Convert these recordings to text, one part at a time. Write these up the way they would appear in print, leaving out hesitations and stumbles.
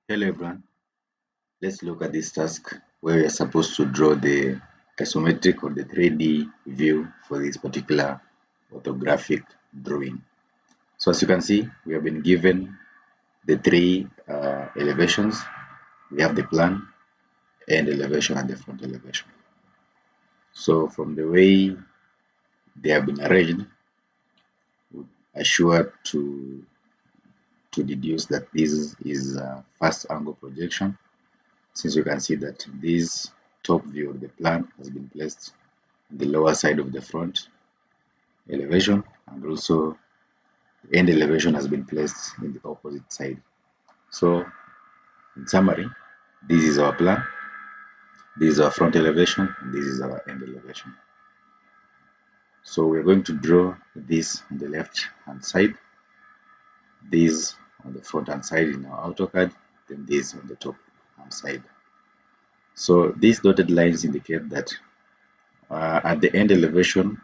Hello everyone, let's look at this task where we are supposed to draw the isometric or the 3D view for this particular orthographic drawing. So as you can see, we have been given the three elevations. We have the plan, end elevation and the front elevation. So from the way they have been arranged, we are sure to deduce that this is a first angle projection, since you can see that this top view of the plan has been placed on the lower side of the front elevation, and also the end elevation has been placed in the opposite side. So in summary, this is our plan, this is our front elevation, and this is our end elevation. So we're going to draw this on the left hand side, this on the front hand side in our AutoCAD, then this on the top hand side. So these dotted lines indicate that at the end elevation,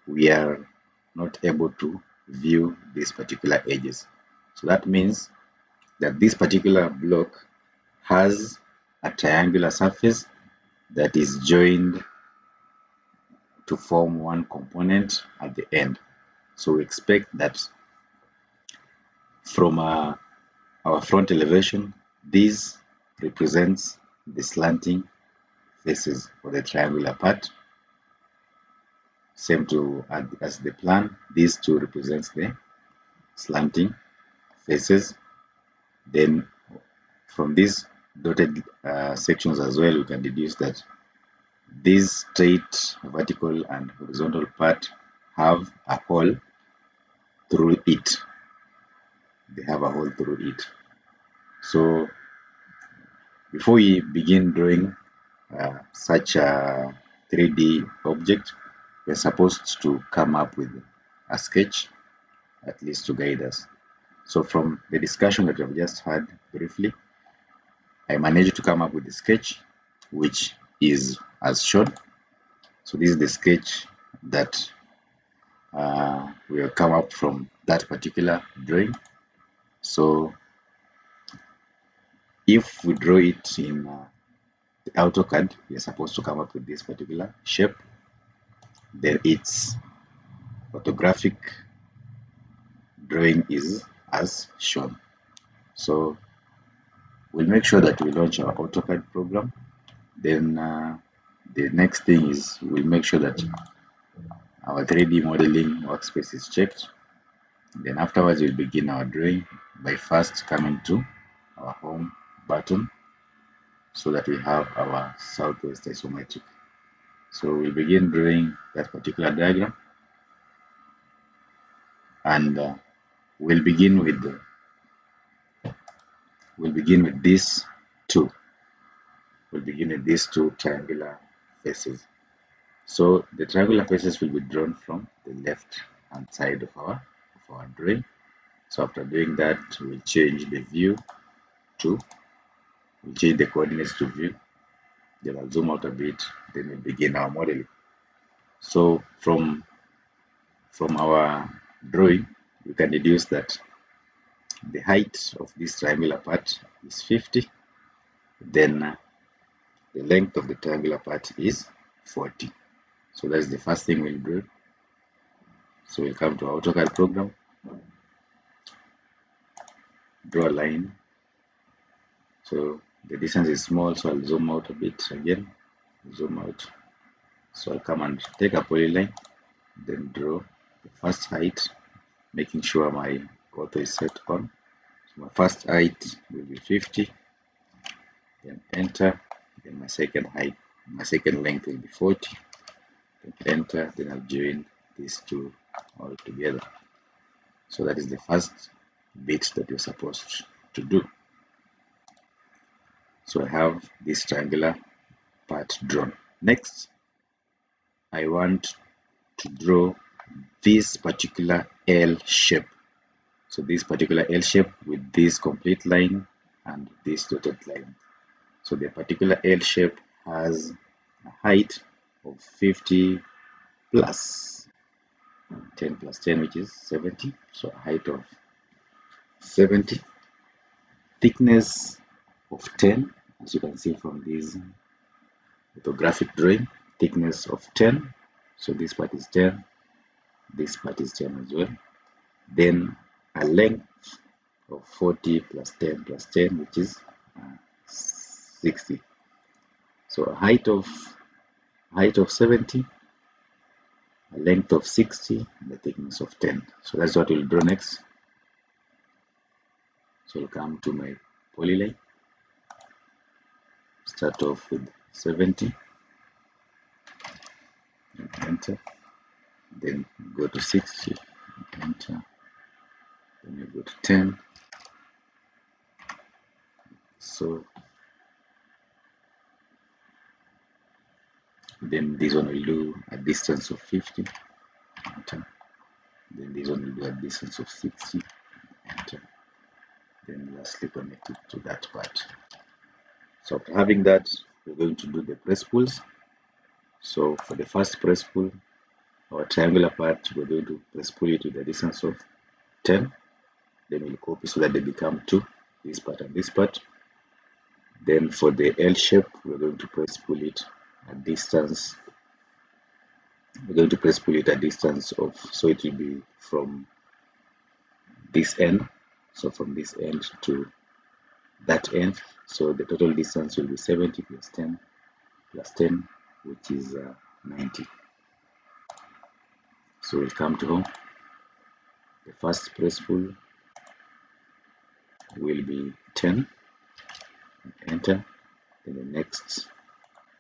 we are not able to view these particular edges. So that means that this particular block has a triangular surface that is joined to form one component at the end. So we expect that from our front elevation, this represents the slanting faces for the triangular part. Same to as the plan, these two represents the slanting faces. Then from these dotted sections as well, we can deduce that these straight vertical and horizontal part have a hole through it. They have a hole through it. So before we begin drawing such a 3D object, we're supposed to come up with a sketch, at least to guide us. So from the discussion that we've just had briefly, I managed to come up with a sketch which is as shown. So this is the sketch that will come up from that particular drawing. So if we draw it in the AutoCAD, we are supposed to come up with this particular shape. Then its orthographic drawing is as shown. So we'll make sure that we launch our AutoCAD program. Then the next thing is we'll make sure that our 3D modeling workspace is checked. Then afterwards we'll begin our drawing by first coming to our home button so that we have our southwest isometric. So we'll begin drawing that particular diagram, and we'll begin with these two. We'll begin with these two triangular faces. So the triangular faces will be drawn from the left hand side of our drawing. So after doing that, we'll change the view to we'll change the coordinates to view. Then I'll zoom out a bit, then we'll begin our modeling. So from our drawing, we can deduce that the height of this triangular part is 50, then the length of the triangular part is 40. So that's the first thing we'll do. So we'll come to our AutoCAD program, draw a line. So the distance is small, so I'll zoom out a bit again, zoom out. So I'll come and take a polyline, then draw the first height, making sure my ortho is set on. So my first height will be 50, then enter, then my second length will be 40, then enter, then I'll join these two all together. So that is the first bit that you're supposed to do. So I have this triangular part drawn. Next, I want to draw this particular L shape. So this particular L shape with this complete line and this dotted line. So the particular L shape has a height of 50 plus 10 plus 10, which is 70. So a height of 70. Thickness of 10, as you can see from this orthographic drawing, thickness of 10. So this part is 10, this part is 10 as well. Then a length of 40 plus 10 plus 10, which is 60. So a height of 70, a length of 60, and a thickness of 10. So that's what we'll draw next. So I'll come to my polyline. Start off with 70 and enter. Then go to 60 and enter. Then you go to 10. So then this one will do a distance of 50. Enter. Then this one will do a distance of 60. Enter. Then lastly connect it to that part. So after having that, we're going to do the press pulls. So for the first press pull, our triangular part, we're going to press pull it with a distance of 10. Then we'll copy so that they become 2, this part and this part. Then for the L shape, we're going to press pull it a distance. We're going to press pull it a distance of, so it will be from this end. So from this end to that end. So the total distance will be 70 plus 10 plus 10, which is 90. So we'll come to home. The first press pull will be 10. Enter. Then the next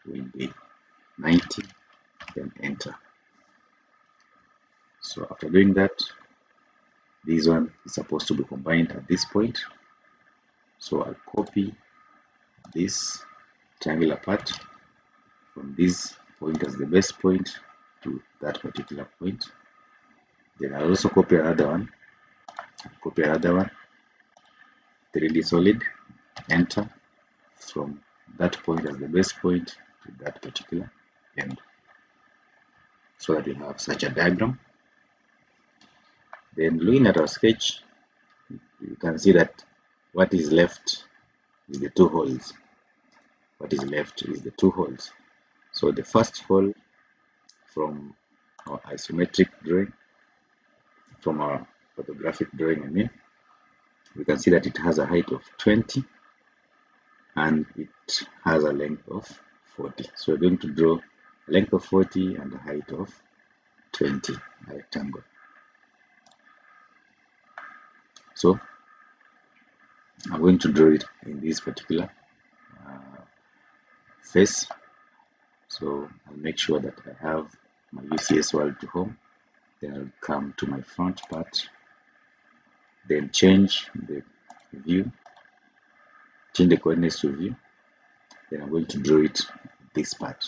will be 90. Then enter. So after doing that, this one is supposed to be combined at this point. So I'll copy this triangular part from this point as the base point to that particular point. Then I'll also copy another one. 3D solid, enter, from that point as the base point to that particular end, so that we have such a diagram. Then looking at our sketch, you can see that what is left is the 2 holes. So the first hole from our isometric drawing, from our photographic drawing, I mean, we can see that it has a height of 20 and it has a length of 40. So we're going to draw a length of 40 and a height of 20, a rectangle. So I'm going to draw it in this particular face. So I'll make sure that I have my UCS world to home. Then I'll come to my front part. Then change the view, change the coordinates to view. Then I'm going to draw it this part.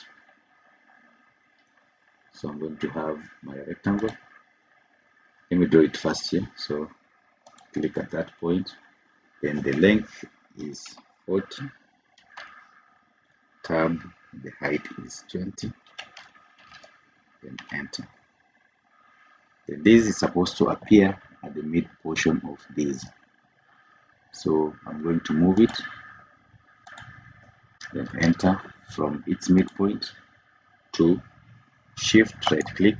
So I'm going to have my rectangle. Let me draw it first here. So click at that point. Then the length is 40. Tab, the height is 20. Then enter. Then this is supposed to appear at the mid portion of this. So I'm going to move it. Then enter from its midpoint to shift right click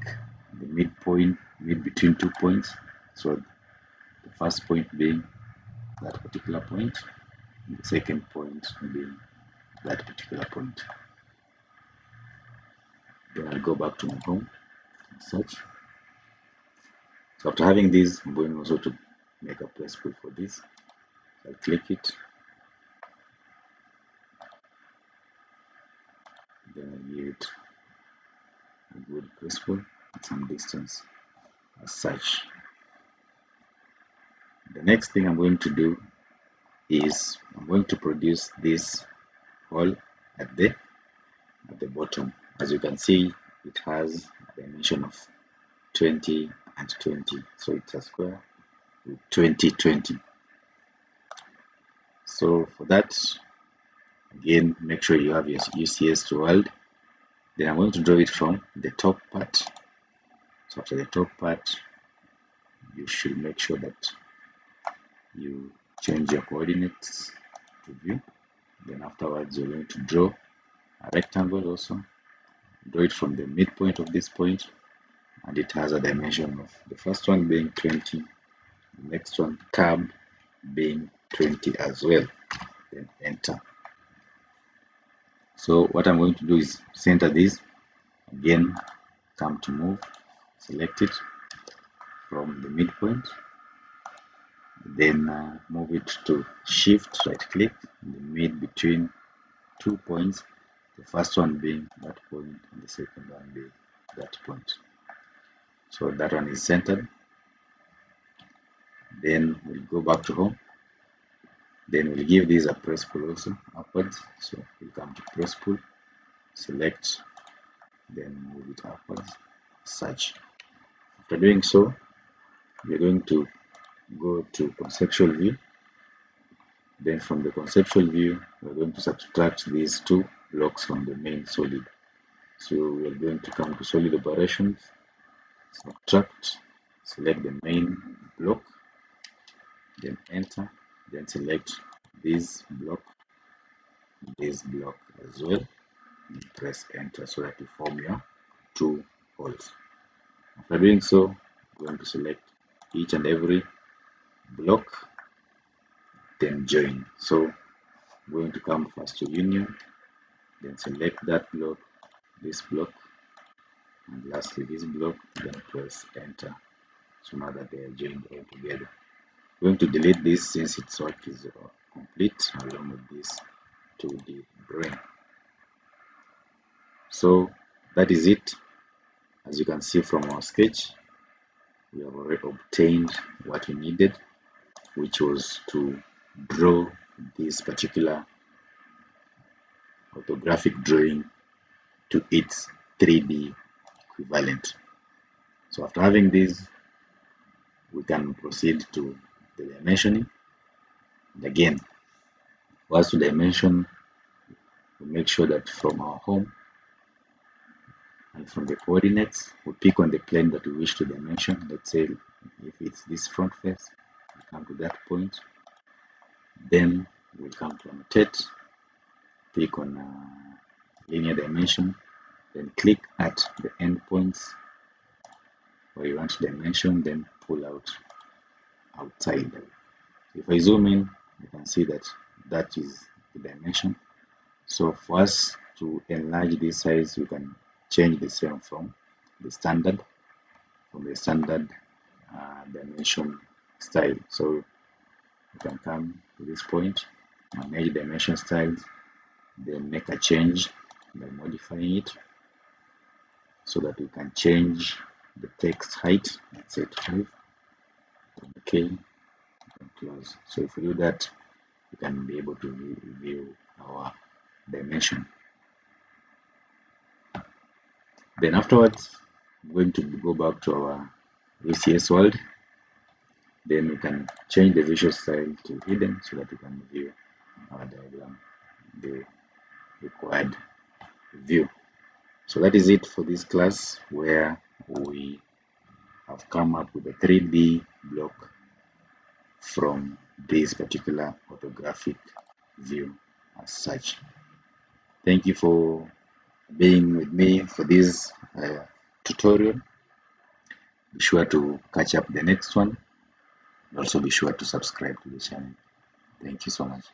the midpoint, mid between 2 points. So the first point being that particular point, and the second point being that particular point. Then I'll go back to my home and search. So after having this, I'm going also to make a press pull for this. I'll click it. Then I'll give it a good press pull at some distance as such. The next thing I'm going to do is I'm going to produce this hole at the bottom. As you can see, it has a dimension of 20 and 20, so it's a square with 20, 20. So for that, again, make sure you have your UCS to world. Then I'm going to draw it from the top part. So after the top part, you should make sure that you change your coordinates to view. Then afterwards you're going to draw a rectangle also. Draw it from the midpoint of this point, and it has a dimension of the first one being 20, the next one curved being 20 as well. Then enter. So what I'm going to do is center this. Again, come to move, select it from the midpoint, then move it to shift, right click in the mid between 2 points, the first one being that point and the second one being that point. So that one is centered. Then we'll go back to home. Then we'll give this a press pull also upwards. So we'll come to press pull, select, then move it upwards, such. After doing so, we're going to go to conceptual view. Then from the conceptual view, we're going to subtract these two blocks from the main solid. So we're going to come to solid operations, subtract, select the main block, then enter, then select this block as well, and press enter so that you form your two holes. After doing so, we're going to select each and every block, then join. So I'm going to come first to union, then select that block, this block, and lastly this block, then press enter. So now that they are joined all together. I'm going to delete this since its work is complete along with this 2D drawing. So that is it. As you can see from our sketch, we have already obtained what we needed, which was to draw this particular orthographic drawing to its 3D equivalent. So after having this, we can proceed to the dimensioning. And again, once to dimension, we make sure that from our home and from the coordinates, we pick on the plane that we wish to dimension. Let's say if it's this front face, we come to that point. Then we come to annotate, click on linear dimension, then click at the endpoints where you want to dimension, then pull out outside. If I zoom in, you can see that that is the dimension. So for us to enlarge this size, we can change the same from the standard dimension style. So you can come to this point, manage dimension styles, then make a change by modifying it so that we can change the text height. Let's say 5. Okay, and close. So if we do that, we can be able to view our dimension. Then afterwards, I'm going to go back to our VCS world. Then we can change the visual style to hidden so that we can view our diagram, the required view. So that is it for this class, where we have come up with a 3D block from this particular orthographic view as such. Thank you for being with me for this tutorial. Be sure to catch up the next one. Also be sure to subscribe to the channel. Thank you so much.